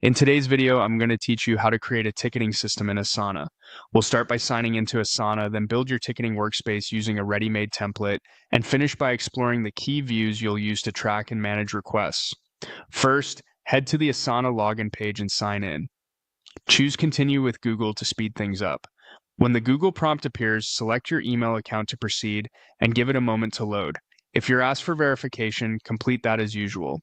In today's video, I'm going to teach you how to create a ticketing system in Asana. We'll start by signing into Asana, then build your ticketing workspace using a ready-made template, and finish by exploring the key views you'll use to track and manage requests. First, head to the Asana login page and sign in. Choose Continue with Google to speed things up. When the Google prompt appears, select your email account to proceed and give it a moment to load. If you're asked for verification, complete that as usual.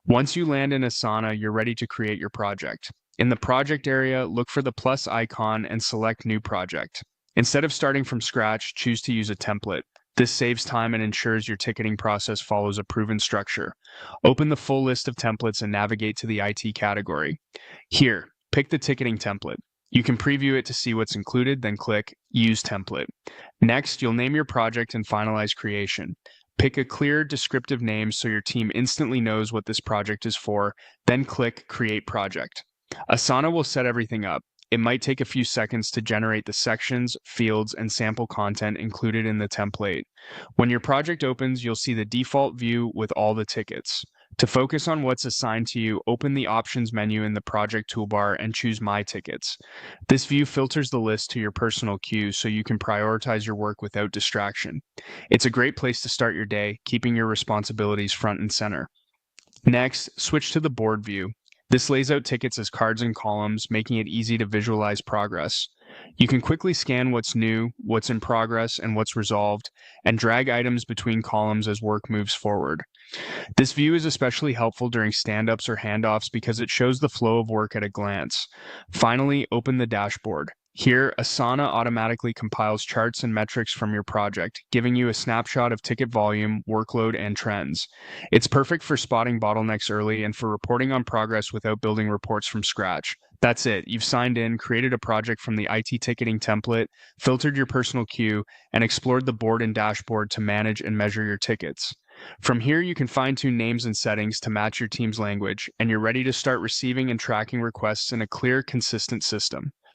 Once you land in Asana, you're ready to create your project. In the project area, look for the plus icon and select New Project. Instead of starting from scratch, choose to use a template. This saves time and ensures your ticketing process follows a proven structure. Open the full list of templates and navigate to the IT category. Here, pick the ticketing template. You can preview it to see what's included, then click Use Template. Next, you'll name your project and finalize creation. Pick a clear, descriptive name so your team instantly knows what this project is for, then click Create Project. Asana will set everything up. It might take a few seconds to generate the sections, fields, and sample content included in the template. When your project opens, you'll see the default view with all the tickets. To focus on what's assigned to you, open the Options menu in the Project toolbar and choose My Tickets. This view filters the list to your personal queue so you can prioritize your work without distraction. It's a great place to start your day, keeping your responsibilities front and center. Next, switch to the Board view. This lays out tickets as cards and columns, making it easy to visualize progress. You can quickly scan what's new, what's in progress, and what's resolved, and drag items between columns as work moves forward. This view is especially helpful during stand-ups or handoffs because it shows the flow of work at a glance. Finally, open the dashboard. Here, Asana automatically compiles charts and metrics from your project, giving you a snapshot of ticket volume, workload, and trends. It's perfect for spotting bottlenecks early and for reporting on progress without building reports from scratch. That's it. You've signed in, created a project from the IT ticketing template, filtered your personal queue, and explored the board and dashboard to manage and measure your tickets. From here, you can fine-tune names and settings to match your team's language, and you're ready to start receiving and tracking requests in a clear, consistent system.